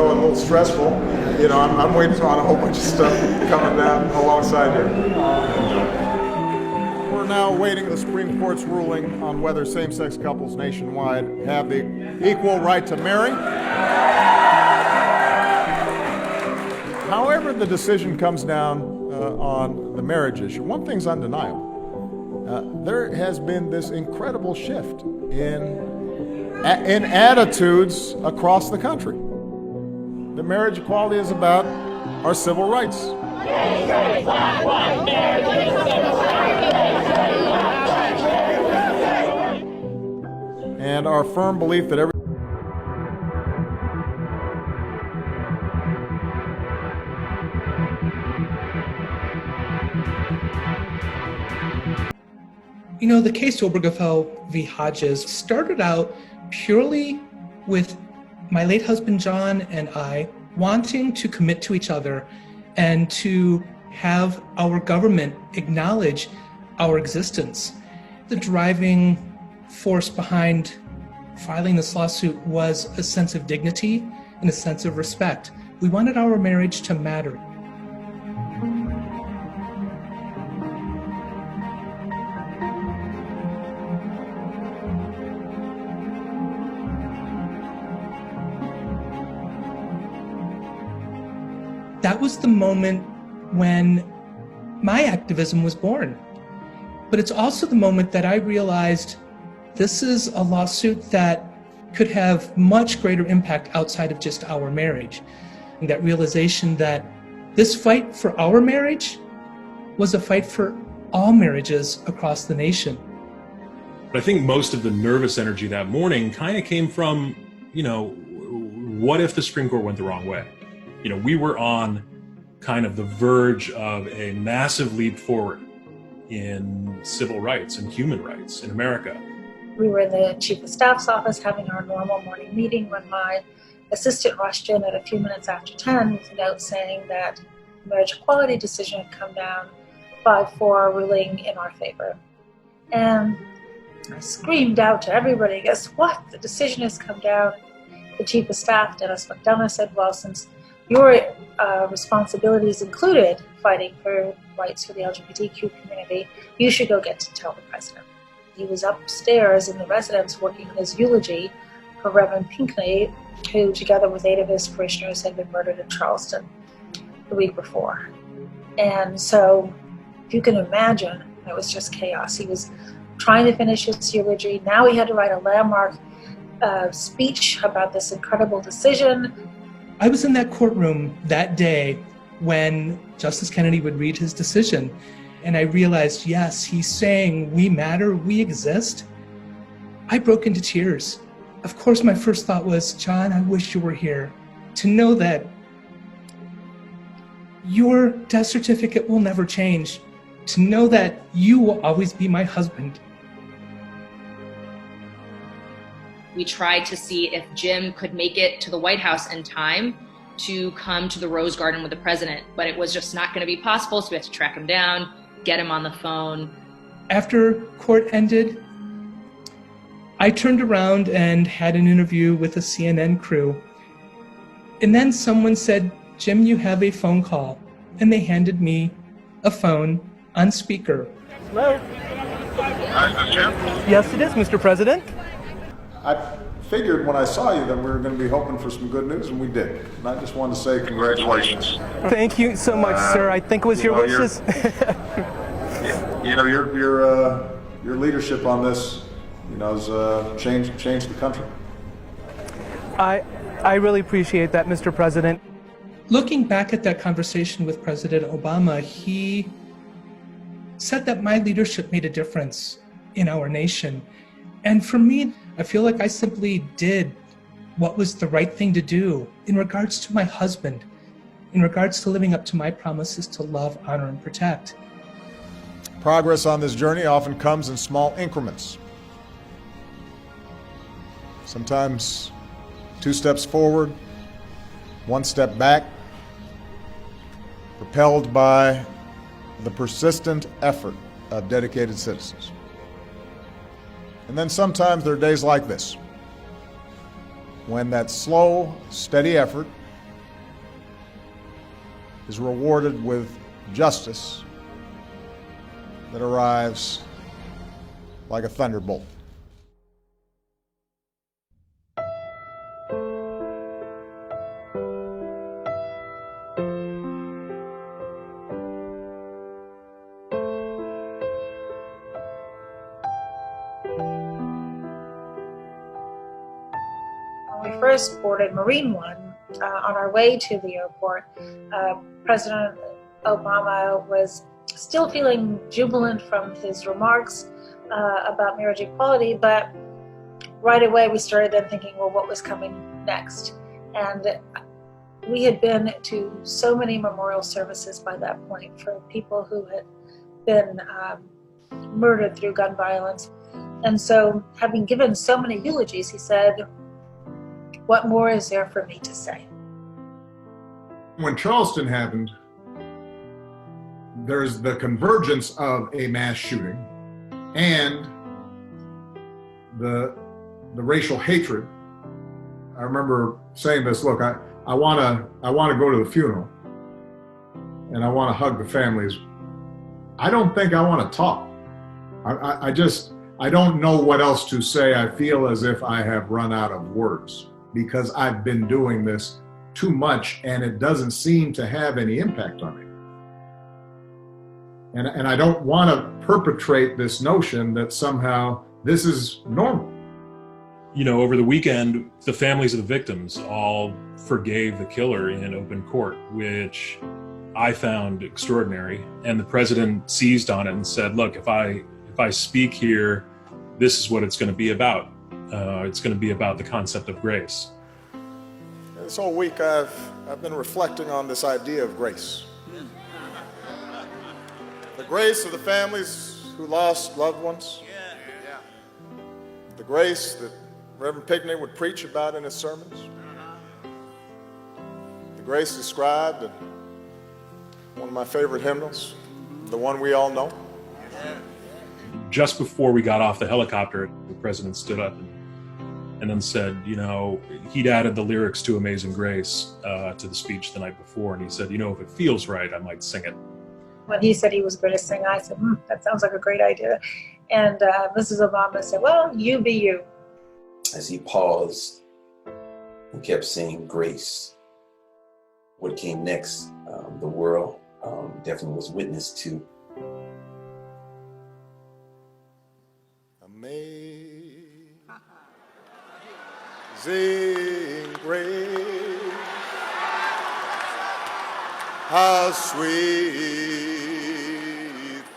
know, a little stressful. You know, I'm waiting on a whole bunch of stuff coming down alongside here. We're now awaiting the Supreme Court's ruling on whether same-sex couples nationwide have the equal right to marry. However the decision comes down on the marriage issue, one thing's undeniable. There has been this incredible shift in attitudes across the country. The marriage equality is about our civil rights. And our firm belief that every You know, the case Obergefell v. Hodges started out purely with my late husband John and I wanting to commit to each other and to have our government acknowledge our existence. The driving force behind filing this lawsuit was a sense of dignity and a sense of respect. We wanted our marriage to matter. That was the moment when my activism was born. But it's also the moment that I realized this is a lawsuit that could have much greater impact outside of just our marriage. And that realization that this fight for our marriage was a fight for all marriages across the nation. I think most of the nervous energy that morning kind of came from, you know, what if the Supreme Court went the wrong way? You know, we were on kind of the verge of a massive leap forward in civil rights and human rights in America. We were in the Chief of Staff's office having our normal morning meeting when my assistant rushed in at a few minutes after 10 with a note saying that the marriage equality decision had come down 5-4, ruling in our favor. And I screamed out to everybody, guess what? The decision has come down. The Chief of Staff, Dennis McDonough, said, well, since your responsibilities included fighting for rights for the LGBTQ community, you should go get to tell the president. He was upstairs in the residence working on his eulogy for Reverend Pinckney, who, together with 8 of his parishioners, had been murdered in Charleston the week before. And so, if you can imagine, it was just chaos. He was trying to finish his eulogy. Now he had to write a landmark speech about this incredible decision. I was in that courtroom that day when Justice Kennedy would read his decision, and I realized, yes, he's saying we matter, we exist. I broke into tears. Of course, my first thought was, John, I wish you were here to know that your death certificate will never change, to know that you will always be my husband. We tried to see if Jim could make it to the White House in time to come to the Rose Garden with the president, but it was just not going to be possible, so we had to track him down, get him on the phone. After court ended, I turned around and had an interview with a CNN crew. And then someone said, Jim, you have a phone call. And they handed me a phone on speaker. Hello? Hi, is this Jim? Yes, it is, Mr. President. I figured when I saw you that we were going to be hoping for some good news, and we did. And I just wanted to say congratulations. Thank you so much, sir. I think it was your wishes. You know, your leadership on this, you know, has changed the country. I really appreciate that, Mr. President. Looking back at that conversation with President Obama, he said that my leadership made a difference in our nation. And for me, I feel like I simply did what was the right thing to do in regards to my husband, in regards to living up to my promises to love, honor, and protect. Progress on this journey often comes in small increments. Sometimes 2 steps forward, 1 step back, propelled by the persistent effort of dedicated citizens. And then sometimes there are days like this, when that slow, steady effort is rewarded with justice that arrives like a thunderbolt. When we first boarded Marine One, on our way to the airport, President Obama was still feeling jubilant from his remarks about marriage equality, but right away we started then thinking, well, what was coming next? And we had been to so many memorial services by that point for people who had been murdered through gun violence. And so, having given so many eulogies, he said, what more is there for me to say? When Charleston happened, there's the convergence of a mass shooting and the racial hatred. I remember saying this, look, I want to go to the funeral and I want to hug the families. I don't think I want to talk. I don't know what else to say. I feel as if I have run out of words because I've been doing this too much and it doesn't seem to have any impact on me. And I don't want to perpetrate this notion that somehow this is normal. You know, over the weekend, the families of the victims all forgave the killer in open court, which I found extraordinary. And the president seized on it and said, look, if I speak here, this is what it's going to be about. It's going to be about the concept of grace. This whole week I've been reflecting on this idea of grace. The grace of the families who lost loved ones. The grace that Reverend Pickney would preach about in his sermons. The grace described in one of my favorite hymnals, the one we all know. Just before we got off the helicopter, the president stood up and then said, you know, he'd added the lyrics to Amazing Grace to the speech the night before. And he said, you know, if it feels right, I might sing it. When he said he was going to sing, I said, that sounds like a great idea. And Mrs. Obama said, well, you be you. As he paused and kept saying grace, what came next, the world definitely was witness to. Amazing grace, how sweet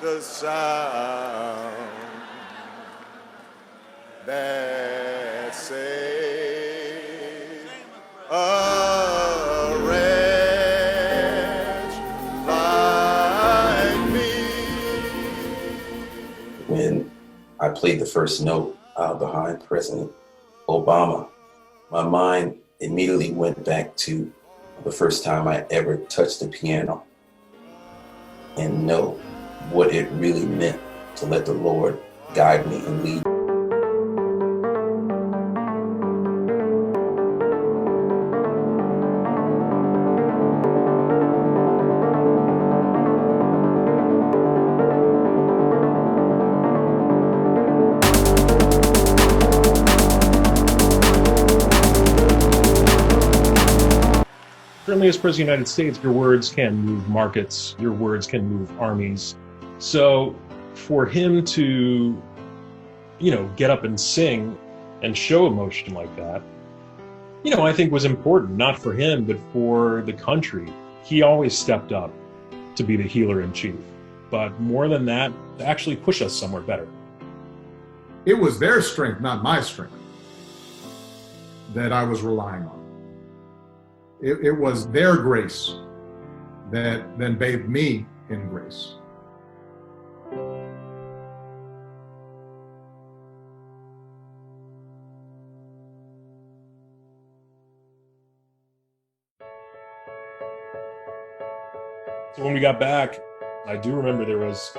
the sound that saved a wretch like me. When I played the first note behind President Obama, my mind immediately went back to the first time I ever touched the piano and know what it really meant to let the Lord guide me and lead. Certainly as President of the United States, your words can move markets, your words can move armies. So for him to, you know, get up and sing and show emotion like that, you know, I think was important, not for him, but for the country. He always stepped up to be the healer in chief. But more than that, to actually push us somewhere better. It was their strength, not my strength, that I was relying on. It was their grace that then bathed me in grace. So when we got back, I do remember there was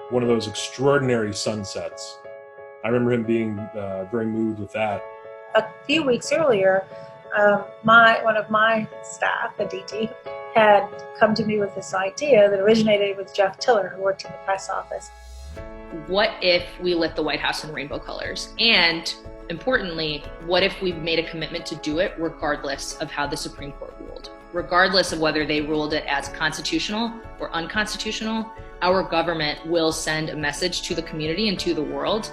one of those extraordinary sunsets. I remember him being very moved with that. A few weeks earlier, One of my staff, Aditi, had come to me with this idea that originated with Jeff Tiller, who worked in the press office. What if we lit the White House in rainbow colors? And importantly, what if we made a commitment to do it regardless of how the Supreme Court ruled? Regardless of whether they ruled it as constitutional or unconstitutional, our government will send a message to the community and to the world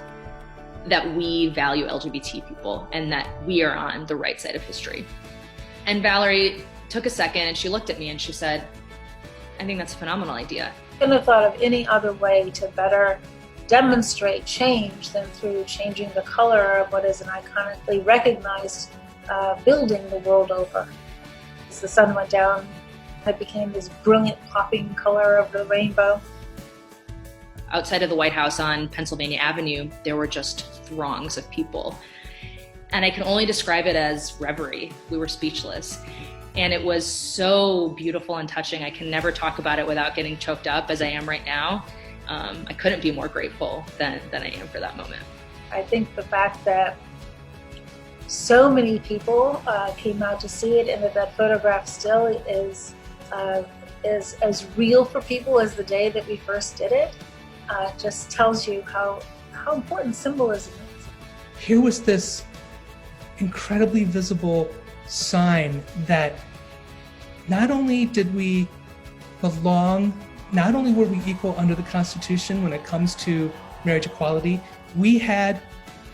that we value LGBT people and that we are on the right side of history. And Valerie took a second and she looked at me and she said, I think that's a phenomenal idea. I couldn't have thought of any other way to better demonstrate change than through changing the color of what is an iconically recognized building the world over. As the sun went down, it became this brilliant popping color of the rainbow. Outside of the White House on Pennsylvania Avenue, there were just throngs of people. And I can only describe it as reverie. We were speechless. And it was so beautiful and touching. I can never talk about it without getting choked up as I am right now. I couldn't be more grateful than I am for that moment. I think the fact that so many people came out to see it and that photograph still is as real for people as the day that we first did it, just tells you how important symbolism is. Here was this incredibly visible sign that not only did we belong, not only were we equal under the Constitution when it comes to marriage equality, we had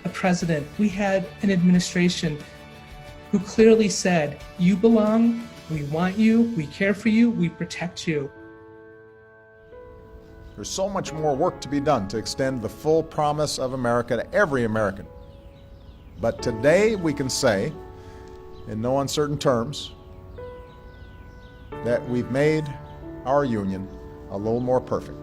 a president, we had an administration who clearly said, you belong, we want you, we care for you, we protect you. There's so much more work to be done to extend the full promise of America to every American. But today we can say, in no uncertain terms, that we've made our union a little more perfect.